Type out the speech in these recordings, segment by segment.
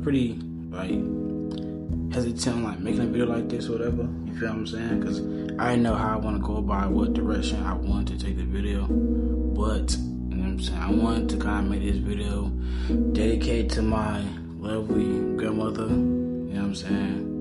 pretty like hesitant on like making a video like this or whatever. You feel what I'm saying? Because I didn't know how I want to go about what direction I wanted to take the video. But you know what I'm saying, I wanted to kind of make this video dedicated to my lovely grandmother. You know what I'm saying?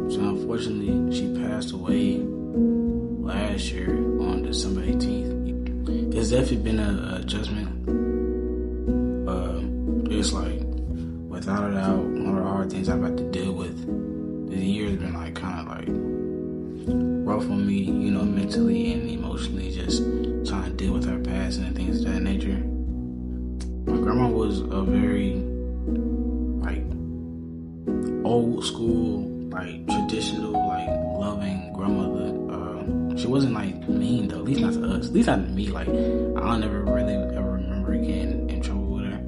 So unfortunately, she passed away last year on December 18th. It's definitely been an adjustment. It's like, without a doubt, one of the hard things I've had to deal with this year has been like kind of like rough on me, you know, mentally and emotionally, just trying to deal with her past and things of that nature. My grandma was a very like old school, like traditional, like loving grandmother. She wasn't like mean though, at least not to us, at least not to me. Like, I'll never really ever remember getting in trouble with her,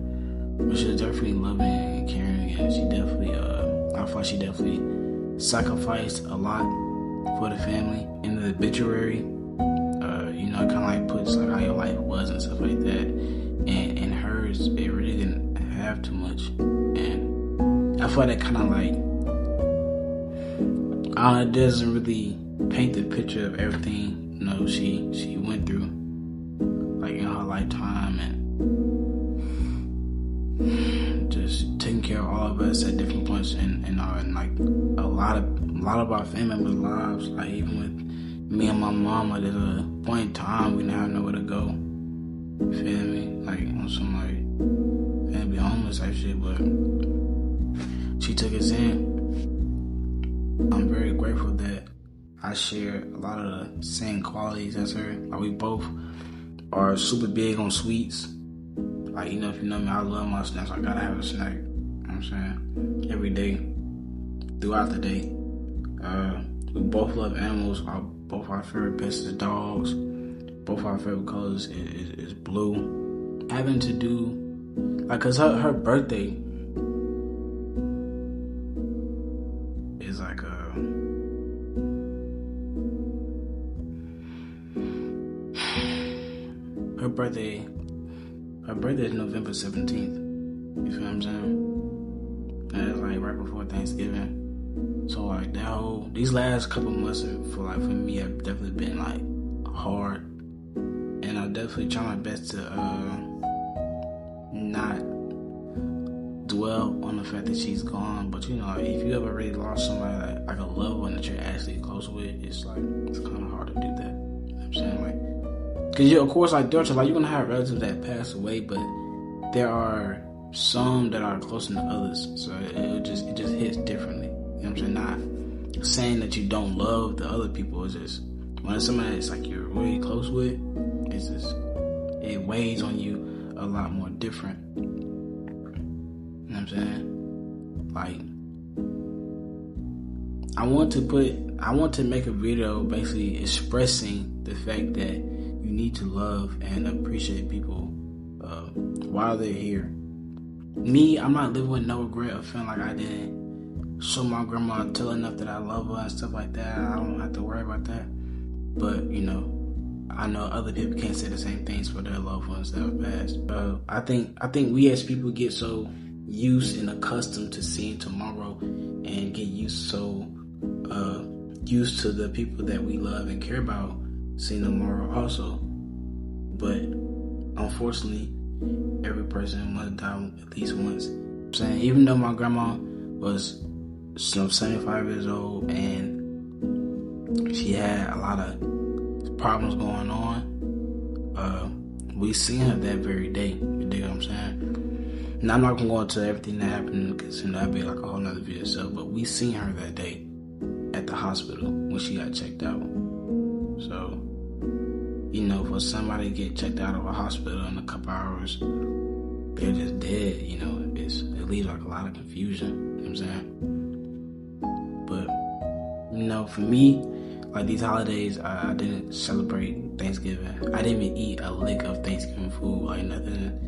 but she was definitely loving and caring, and she definitely, I feel like she definitely sacrificed a lot for the family. In the obituary, you know, it kind of like puts like how your life was and stuff like that, and in hers, it really didn't have too much, and I feel like that kind of like, I don't know, it doesn't really paint the picture of everything, you know, she went through, like, in her lifetime, and just taking care of all of us at different points in like a lot of our family members' lives. Like, even with me and my mama, there's a point in time we didn't have nowhere to go. You feel me? Like, on some like family homeless type shit, but she took us in. I'm very grateful that I share a lot of the same qualities as her. Like, we both are super big on sweets. Like, you know, if you know me, I love my snacks. I gotta have a snack. You know what I'm saying? Every day, throughout the day. We both love animals. Both our favorite pets is dogs. Both our favorite colors is blue. Having to do, like, cause her birthday is like her birthday is November 17th. You feel what I'm saying? And it's like right before Thanksgiving. So like these last couple months for me have definitely been like hard. And I definitely try my best to not dwell on the fact that she's gone. But you know, if you ever really lost somebody like a loved one that you're actually close with, it's kind of hard to do that. You know what I'm saying? Like, because of course, like, you're gonna have relatives that pass away, but there are some that are closer than others, so it just hits differently. You know what I'm saying? Not saying that you don't love the other people. It's just when it's somebody that's like you're really close with, it's just, it weighs on you a lot more different. You know what I'm saying? Like, I want to make a video basically expressing the fact that you need to love and appreciate people while they're here. Me, I'm not living with no regret of feeling like I didn't show my grandma until enough that I love her and stuff like that. I don't have to worry about that. But, you know, I know other people can't say the same things for their loved ones that have passed. I think we as people get so used and accustomed to seeing tomorrow and get used to the people that we love and care about seeing tomorrow also. But unfortunately, every person must die at least once. I'm saying, even though my grandma was 75 years old and she had a lot of problems going on, we seen her that very day. You dig what I'm saying? Now, I'm not gonna go into everything that happened because that'd be like a whole nother video itself, but we seen her that day at the hospital when she got checked out. So, you know, for somebody to get checked out of a hospital in a couple hours, they're just dead, you know, it leaves like a lot of confusion, you know what I'm saying? But, you know, for me, like these holidays, I didn't celebrate Thanksgiving. I didn't even eat a lick of Thanksgiving food, like nothing.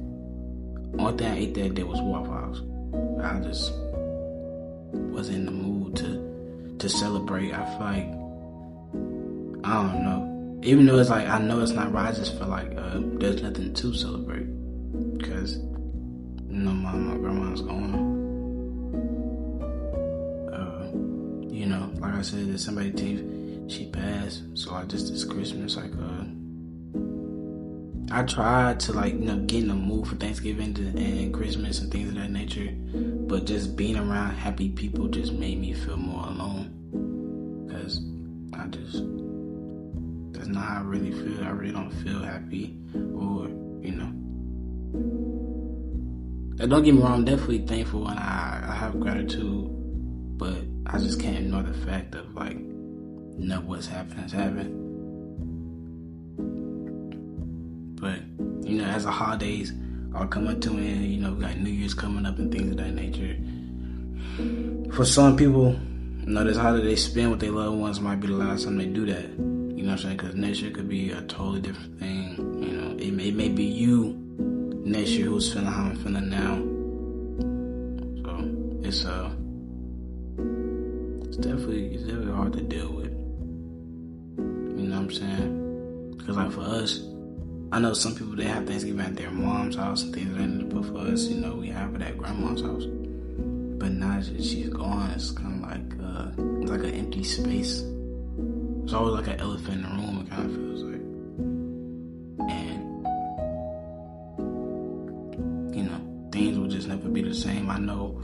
Only thing I ate that day was Waffle House. I just wasn't in the mood to celebrate. I feel like, I don't know. Even though it's like, I know it's not right, I just feel like there's nothing to celebrate. Because my grandma's gone. Like I said, that somebody thinks she passed. So like just this Christmas, like I tried to get in the mood for Thanksgiving and Christmas and things of that nature, but just being around happy people just made me feel more alone. Cause that's not how I really feel. I really don't feel happy, or don't get me wrong, I'm definitely thankful and I have gratitude, but I just can't ignore the fact of what's happened has happened. But as the holidays are coming to an end, we got New Year's coming up and things of that nature. For some people, this holiday they spend with their loved ones might be the last time they do that. You know what I'm saying? Because next year could be a totally different thing. It may be you next year who's feeling how I'm feeling now. So it's definitely hard to deal with. You know what I'm saying? Because for us, I know some people, they have Thanksgiving at their mom's house and things like that, but for us, we have it at grandma's house. But now that she's gone, it's kind of it's like an empty space. It's always like an elephant in the room, it kind of feels like. And things will just never be the same. I know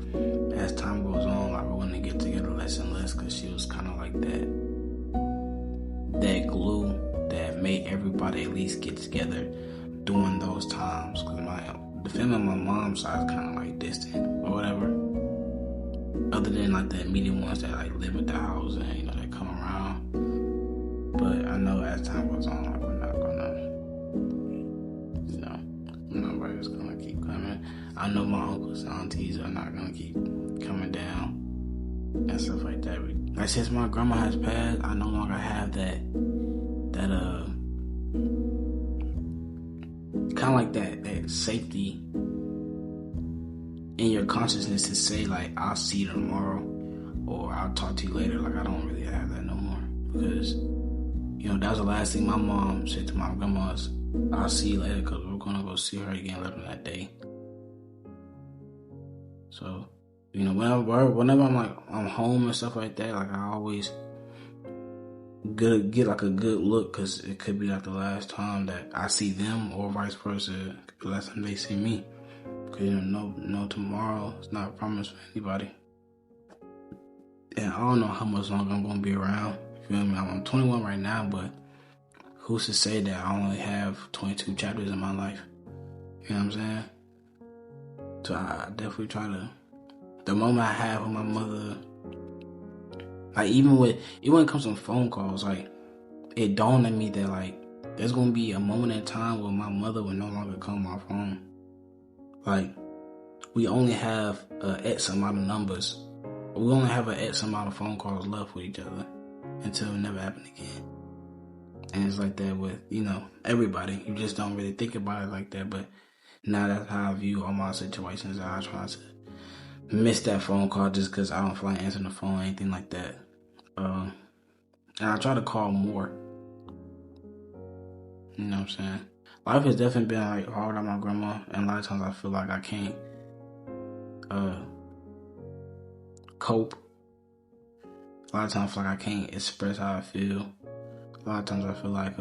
as time goes on, we're going to get together less and less, because she was kind of like that glue that made everybody at least get together during those times. Because the family on my mom's side is kind of distant or whatever. Other than the immediate ones that live at the house and that come around. But I know as time goes on, we're not gonna, nobody's gonna keep coming. I know my uncles and aunties are not gonna keep coming down and stuff like that. Since my grandma has passed, I no longer have that kind of that safety in your consciousness to say I'll see you tomorrow or I'll talk to you later. I don't really have that no more, because that was the last thing my mom said to my grandma's. I'll see you later, because we're gonna go see her again later that day. So whenever I'm home and stuff like that, I always get a good look, because it could be the last time that I see them, or vice versa. It could be the last time they see me. Because no tomorrow is not promised for anybody. And I don't know how much longer I'm going to be around. You feel me? I'm 21 right now, but who's to say that I only have 22 chapters in my life? You know what I'm saying? So I definitely try to, the moment I have with my mother, even when it comes to phone calls, it dawned on me that there's going to be a moment in time where my mother will no longer call my phone. We only have X amount of numbers. We only have an X amount of phone calls left with each other until it never happened again. And it's like that with, everybody. You just don't really think about it like that. But now that's how I view all my situations. I try to miss that phone call just because I don't feel like answering the phone or anything like that. And I try to call more. You know what I'm saying? Life has definitely been hard on my grandma, and a lot of times I feel like I can't cope. A lot of times I feel like I can't express how I feel. A lot of times I feel like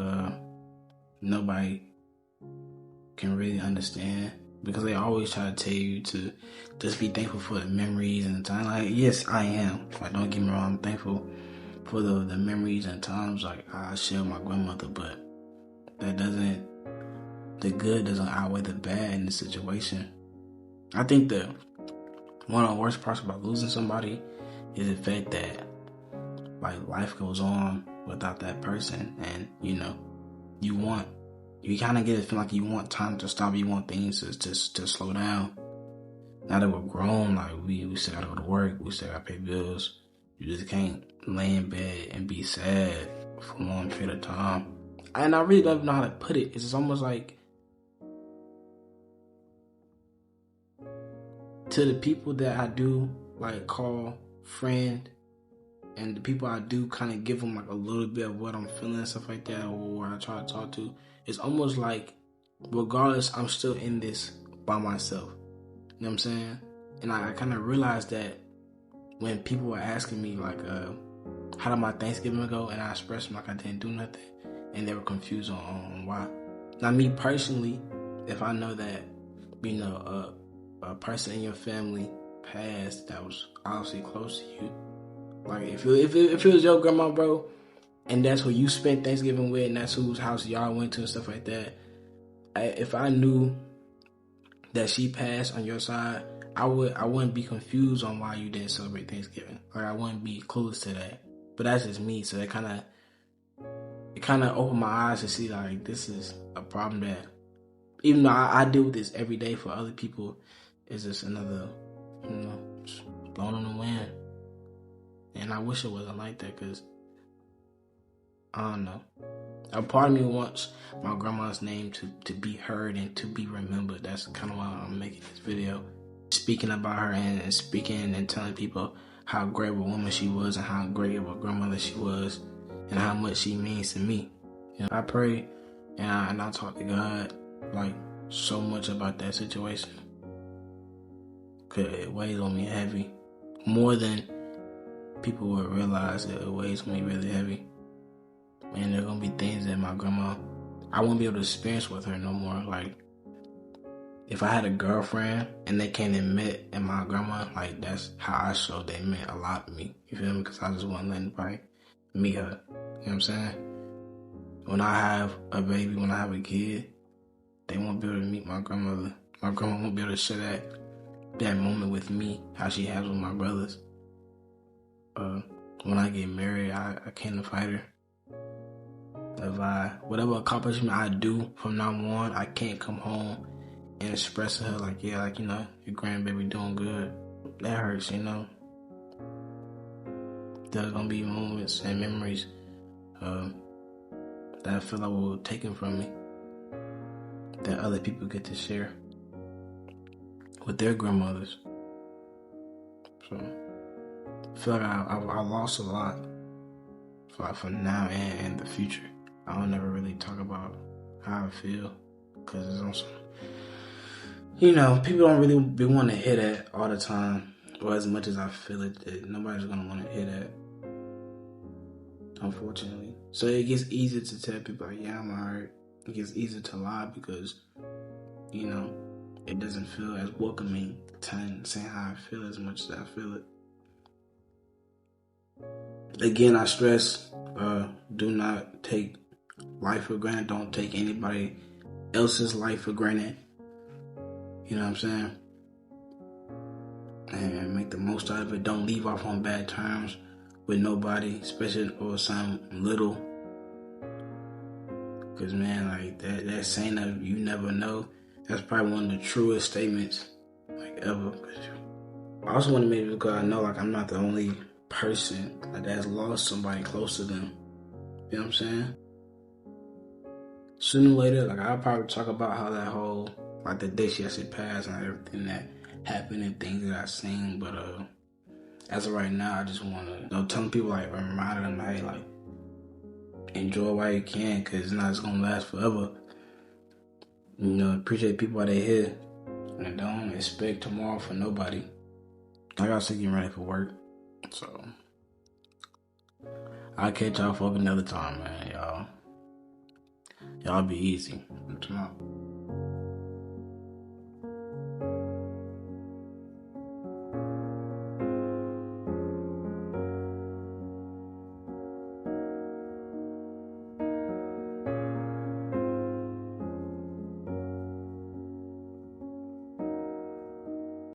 nobody can really understand, because they always try to tell you to just be thankful for the memories and the time. Yes, I am. Don't get me wrong, I'm thankful for the memories and times I share with my grandmother, but the good doesn't outweigh the bad in the situation. I think that one of the worst parts about losing somebody is the fact that life goes on without that person, and you kind of get it, feel like you want time to stop, you want things to slow down. Now that we're grown, we still gotta go to work, we still gotta pay bills. You just can't lay in bed and be sad for a long period of time. And I really don't know how to put it. It's almost to the people that I do call friend, and the people I do kind of give them a little bit of what I'm feeling and stuff like that, or I try to talk to, it's almost regardless, I'm still in this by myself. know what I'm saying? And I kind of realized that when people were asking me, like, how did my Thanksgiving go? And I expressed them like I didn't do nothing. And they were confused on why. Now, me personally, if I know that, you know, a person in your family passed that was obviously close to you, like if it was your grandma, bro, and that's who you spent Thanksgiving with, and that's whose house y'all went to and stuff like that, if I knew that she passed on your side, I wouldn't be confused on why you didn't celebrate Thanksgiving. Like I wouldn't be clueless to that. But that's just me. So it kind of opened my eyes to see like this is a problem that even though I deal with this every day for other people, it's just another, just blowing on the wind. And I wish it wasn't like that because I don't know. A part of me wants my grandma's name to be heard and to be remembered. That's kind of why I'm making this video. Speaking about her and speaking and telling people how great of a woman she was and how great of a grandmother she was and how much she means to me. You know, I pray and I talk to God like so much about that situation. Cause it weighs on me heavy. More than people would realize it weighs on me really heavy. And there are gonna be things that my grandma, I won't be able to experience with her no more. Like, if I had a girlfriend and they came and met and my grandma, like, that's how I showed they meant a lot to me. You feel me? Because I just wasn't letting anybody meet her. You know what I'm saying? When I have a baby, when I have a kid, they won't be able to meet my grandmother. My grandma won't be able to share that moment with me, how she has with my brothers. When I get married, I can't invite her. Whatever accomplishment I do from now on, I can't come home and express to her like, yeah, like, your grandbaby doing good. That hurts, There's gonna be moments and memories that I feel like were taken from me that other people get to share with their grandmothers. So I feel like I lost a lot for now and the future. I don't never really talk about how I feel because it's on some, people don't really be wanting to hear that all the time, or as much as I feel it, nobody's gonna want to hear that, unfortunately. So it gets easier to tell people like, yeah, I'm alright. It gets easier to lie because it doesn't feel as welcoming saying how I feel as much as I feel it. Again, I stress, do not take life for granted. Don't take anybody else's life for granted. You know what I'm saying? And make the most out of it. Don't leave off on bad terms with nobody, especially or some little. Because, man, like that saying that you never know, that's probably one of the truest statements like ever. I also want to make it because I know like I'm not the only person like that's lost somebody close to them. You know what I'm saying? Sooner or later, like I'll probably talk about how that whole like the day she actually passed and everything that happened and things that I've seen. But as of right now, I just want to tell people like remind them, hey, like enjoy while you can, cause it's not just gonna last forever. Appreciate people while they're here, and don't expect tomorrow for nobody. I gotta start getting ready for work, so I'll catch y'all for another time, man. Y'all be easy. Tomorrow.